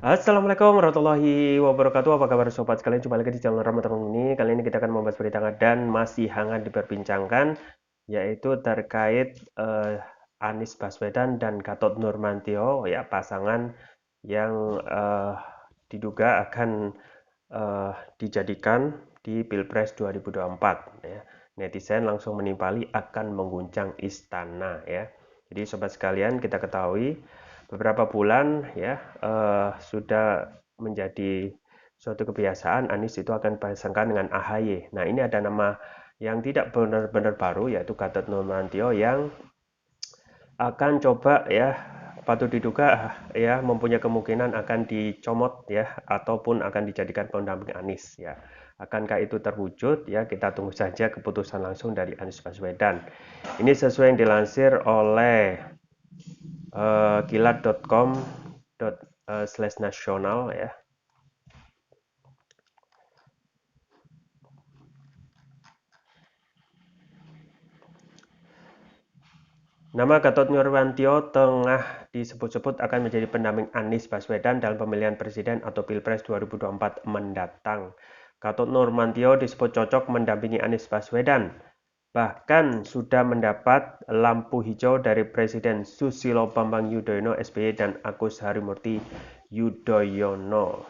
Assalamualaikum warahmatullahi wabarakatuh. Apa kabar sobat sekalian? Jumpa lagi di channel Ramadan ini. Kali ini kita akan membahas berita hangat dan masih hangat diperbincangkan, yaitu terkait Anies Baswedan dan Gatot Nurmantio, ya pasangan yang diduga akan dijadikan di Pilpres 2024. Ya. Netizen langsung menimpali akan mengguncang istana, ya. Jadi sobat sekalian, kita ketahui beberapa bulan ya sudah menjadi suatu kebiasaan Anies itu akan pasangkan dengan AHY. Nah, ini ada nama yang tidak benar-benar baru, yaitu Gatot Nurmantio, yang akan coba ya, patut diduga ya, mempunyai kemungkinan akan dicomot ya, ataupun akan dijadikan pendamping Anies ya. Akankah itu terwujud ya, kita tunggu saja keputusan langsung dari Anies Baswedan. Ini sesuai yang dilansir oleh kilat.com/nasional ya. Nama Gatot Nurmantio tengah disebut-sebut akan menjadi pendamping Anies Baswedan dalam pemilihan presiden atau Pilpres 2024 mendatang. Gatot Nurmantio disebut cocok mendampingi Anies Baswedan, bahkan sudah mendapat lampu hijau dari Presiden Susilo Bambang Yudhoyono (SBY) dan Agus Harimurti Yudhoyono.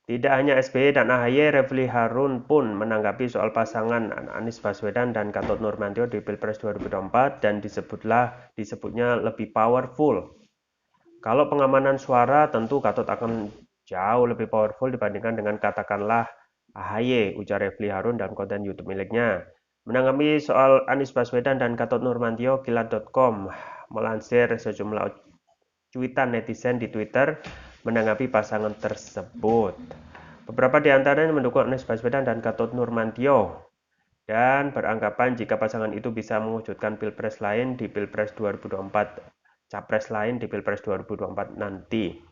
Tidak hanya SBY dan AHY, Refly Harun pun menanggapi soal pasangan Anies Baswedan dan Gatot Nurmantio di Pilpres 2024 dan disebutnya lebih powerful. Kalau pengamanan suara, tentu Gatot akan jauh lebih powerful dibandingkan dengan katakanlah AHY, ujar Refly Harun dalam konten YouTube miliknya. Menanggapi soal Anies Baswedan dan Gatot Nurmantio, kilat.com melansir sejumlah cuitan netizen di Twitter menanggapi pasangan tersebut. Beberapa di antaranya mendukung Anies Baswedan dan Gatot Nurmantio dan beranggapan jika pasangan itu bisa mewujudkan Pilpres lain di Pilpres 2024, Capres lain di Pilpres 2024 nanti.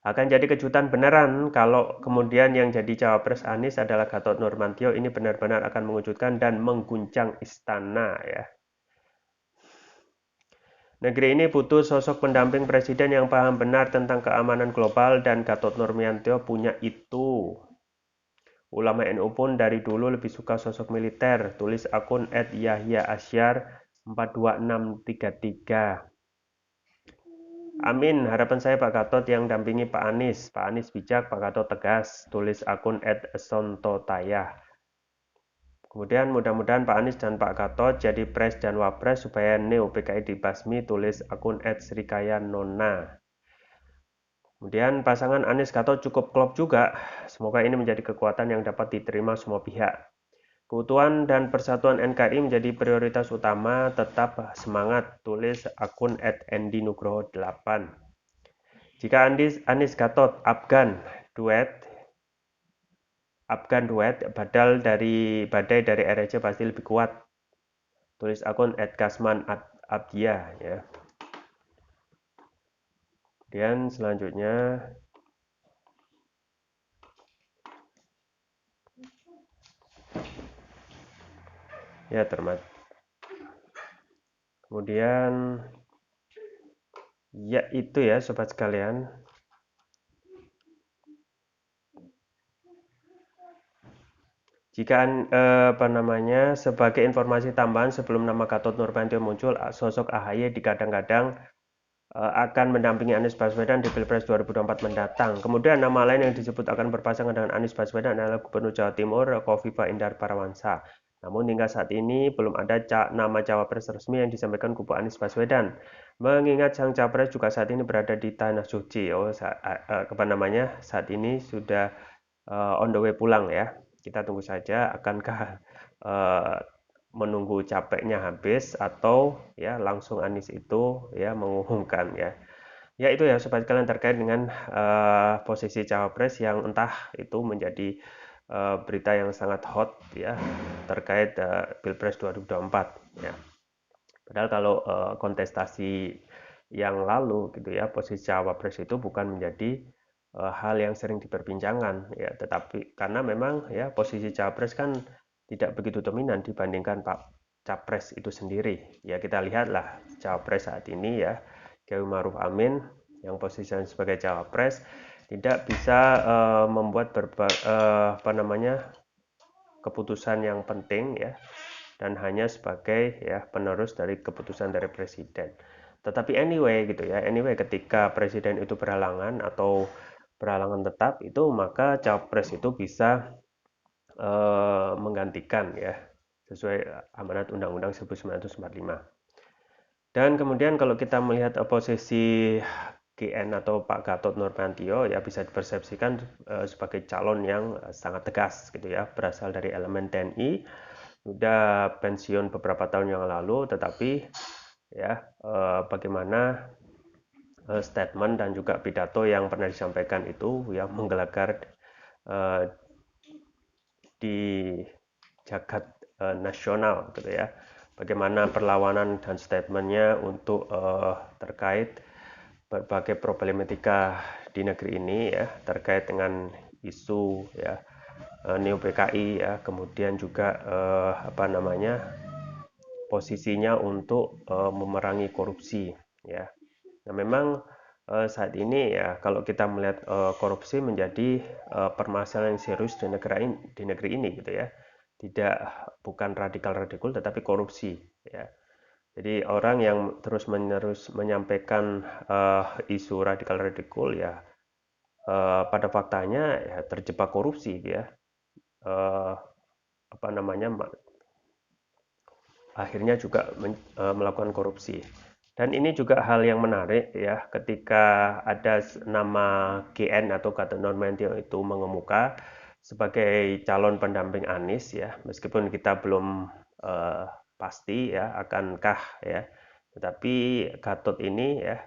Akan jadi kejutan beneran kalau kemudian yang jadi cawapres Anies adalah Gatot Nurmantio. Ini benar-benar akan mengejutkan dan mengguncang istana ya. Negeri ini butuh sosok pendamping presiden yang paham benar tentang keamanan global dan Gatot Nurmantio punya itu. Ulama NU pun dari dulu lebih suka sosok militer, tulis akun @yahya_asyar42633. Amin, harapan saya Pak Gatot yang dampingi Pak Anies. Pak Anies bijak, Pak Gatot tegas, tulis akun @sontotayah. Kemudian mudah-mudahan Pak Anies dan Pak Gatot jadi pres dan wapres supaya Neo PKI dibasmi, tulis akun @srikayanona. Kemudian pasangan Anies Gatot cukup klop juga. Semoga ini menjadi kekuatan yang dapat diterima semua pihak. Keutuhan dan persatuan NKRI menjadi prioritas utama, tetap semangat, tulis akun @endinugroho8. Jika Anies Gatot Afgan duet, badai dari RRC pasti lebih kuat, tulis akun @kasman_abdia ya. Kemudian selanjutnya ya kemudian ya itu ya sobat sekalian. Jika sebagai informasi tambahan sebelum nama Gatot Nurmantio muncul, sosok AHY digadang-gadang akan mendampingi Anies Baswedan di Pilpres 2024 mendatang. Kemudian nama lain yang disebut akan berpasangan dengan Anies Baswedan adalah Gubernur Jawa Timur Khofifah Indar Parawansa. Namun hingga saat ini belum ada nama cawapres resmi yang disampaikan kubu Anies Baswedan. Mengingat sang capres juga saat ini berada di Tanah Suci. Saat ini sudah on the way pulang ya. Kita tunggu saja akankah menunggu capeknya habis atau ya langsung Anies itu ya mengumumkan ya. Ya itu ya sobat kalian terkait dengan posisi cawapres yang entah itu menjadi berita yang sangat hot ya terkait Pilpres 2024 ya. Padahal kalau kontestasi yang lalu gitu ya, posisi cawapres itu bukan menjadi hal yang sering diperbincangkan ya, tetapi karena memang ya posisi cawapres kan tidak begitu dominan dibandingkan Pak Capres itu sendiri. Ya kita lihatlah cawapres saat ini ya, Kiai Ma'ruf Amin yang posisinya sebagai cawapres tidak bisa membuat keputusan yang penting ya, dan hanya sebagai ya penerus dari keputusan dari presiden. Tetapi anyway gitu ya, anyway ketika presiden itu berhalangan atau berhalangan tetap itu, maka cawapres itu bisa menggantikan ya sesuai amanat Undang-Undang 1945. Dan kemudian kalau kita melihat posisi GN atau Pak Gatot Nurmantio ya bisa dipersepsikan sebagai calon yang sangat tegas gitu ya, berasal dari elemen TNI, sudah pensiun beberapa tahun yang lalu, tetapi ya bagaimana statement dan juga pidato yang pernah disampaikan itu yang menggelegar di jagat nasional gitu ya. Bagaimana perlawanan dan statementnya untuk terkait berbagai problematika di negeri ini ya, terkait dengan isu ya Neo PKI ya, kemudian juga posisinya untuk memerangi korupsi ya. Nah, memang saat ini ya kalau kita melihat korupsi menjadi permasalahan yang serius di negeri ini gitu ya. Tidak, bukan radikal-radikal tetapi korupsi ya. Jadi orang yang terus-menerus menyampaikan isu radikal-radikal ya pada faktanya ya terjebak korupsi ya. Eh, apa namanya akhirnya juga melakukan korupsi. Dan ini juga hal yang menarik ya, ketika ada nama GN atau Gatot Nurmantio itu mengemuka sebagai calon pendamping Anies ya, meskipun kita belum eh, pasti ya akankah ya, tetapi Gatot ini ya,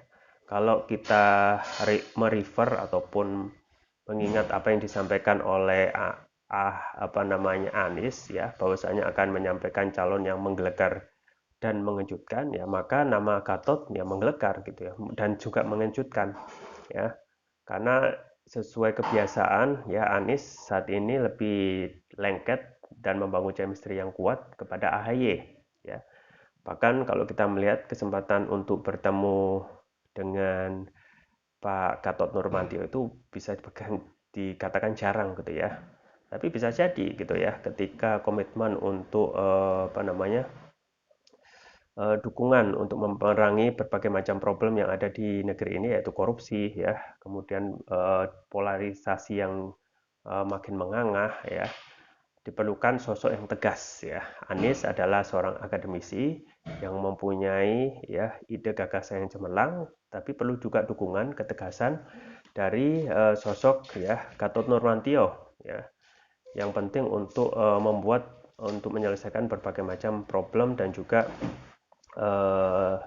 kalau kita merefer ataupun mengingat apa yang disampaikan oleh Anies ya, bahwasanya akan menyampaikan calon yang menggelegar dan mengejutkan ya, maka nama Gatot ya menggelegar gitu ya, dan juga mengejutkan ya, karena sesuai kebiasaan ya Anies saat ini lebih lengket dan membangun chemistry yang kuat kepada AHY ya. Bahkan kalau kita melihat kesempatan untuk bertemu dengan Pak Gatot Nurmantio itu bisa dikatakan jarang gitu ya. Tapi bisa jadi gitu ya, ketika komitmen untuk dukungan untuk memerangi berbagai macam problem yang ada di negeri ini, yaitu korupsi ya, kemudian polarisasi yang makin mengangah ya, diperlukan sosok yang tegas ya. Anies adalah seorang akademisi yang mempunyai ya ide gagasan yang cemerlang, tapi perlu juga dukungan ketegasan dari sosok ya Gatot Nurmantio ya, yang penting untuk untuk menyelesaikan berbagai macam problem dan juga eh,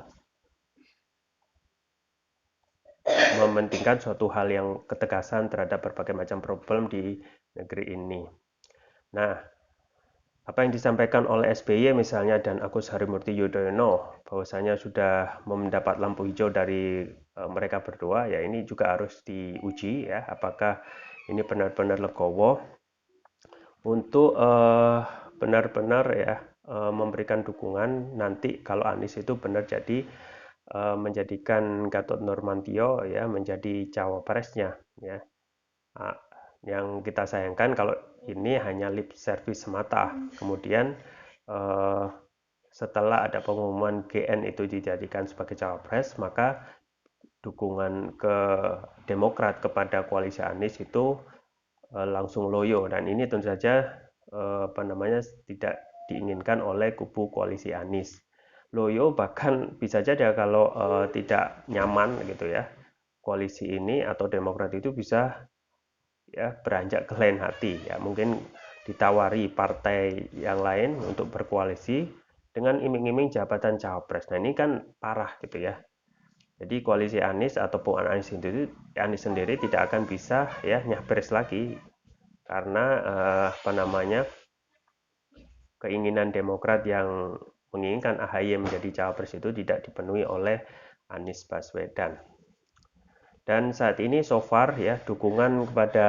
mementingkan suatu hal yang ketegasan terhadap berbagai macam problem di negeri ini. Nah, apa yang disampaikan oleh SBY misalnya dan Agus Harimurti Yudhoyono bahwasanya sudah mendapat lampu hijau dari mereka berdua ya, ini juga harus diuji ya, apakah ini benar-benar legowo untuk benar-benar ya memberikan dukungan nanti kalau Anies itu benar jadi menjadikan Gatot Nurmantio ya menjadi cawapresnya ya. Nah, yang kita sayangkan kalau ini hanya lip service semata. Kemudian eh, setelah ada pengumuman GN itu dijadikan sebagai cawapres, maka dukungan ke Demokrat kepada koalisi Anies itu langsung loyo, dan ini tentu saja tidak diinginkan oleh kubu koalisi Anies. Loyo bahkan bisa jadi kalau tidak nyaman gitu ya koalisi ini atau Demokrat itu bisa ya beranjak ke lain hati ya, mungkin ditawari partai yang lain untuk berkoalisi dengan iming-iming jabatan cawapres. Nah, ini kan parah gitu ya. Jadi koalisi Anies ataupun Anies sendiri tidak akan bisa ya nyapres lagi karena keinginan Demokrat yang menginginkan AHY menjadi cawapres itu tidak dipenuhi oleh Anies Baswedan. Dan saat ini so far ya dukungan kepada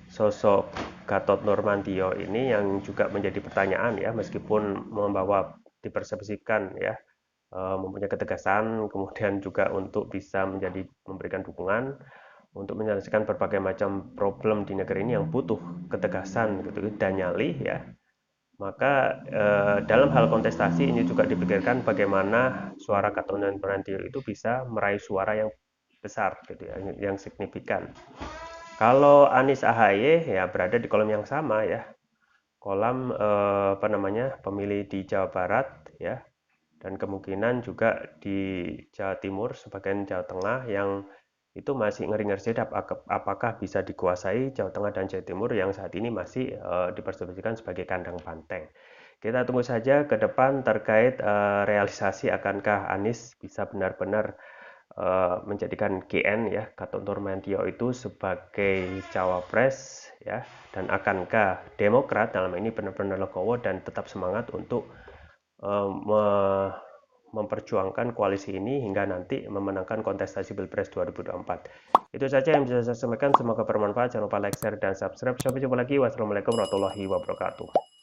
sosok Gatot Nurmantio ini yang juga menjadi pertanyaan ya, meskipun membawa dipersepsikan ya mempunyai ketegasan, kemudian juga untuk bisa memberikan dukungan untuk menyelesaikan berbagai macam problem di negeri ini yang butuh ketegasan gitu dan nyali ya. Maka dalam hal kontestasi ini juga dipikirkan bagaimana suara Gatot Nurmantio itu bisa meraih suara yang besar gitu ya, yang signifikan. Kalau Anies AHY ya berada di kolom yang sama ya, kolam pemilih di Jawa Barat ya, dan kemungkinan juga di Jawa Timur, sebagian Jawa Tengah yang itu masih ngeri-ngeri sedap apakah bisa dikuasai Jawa Tengah dan Jawa Timur yang saat ini masih dipersepsikan sebagai kandang banteng. Kita tunggu saja ke depan terkait realisasi akankah Anies bisa benar-benar menjadikan GN ya Gatot Nurmantio itu sebagai cawapres ya, dan akankah Demokrat dalam ini benar-benar legowo dan tetap semangat untuk memperjuangkan koalisi ini hingga nanti memenangkan kontestasi Pilpres 2024. Itu saja yang bisa saya sampaikan, semoga bermanfaat. Jangan lupa like, share, dan subscribe. Sampai jumpa lagi. Wassalamualaikum warahmatullahi wabarakatuh.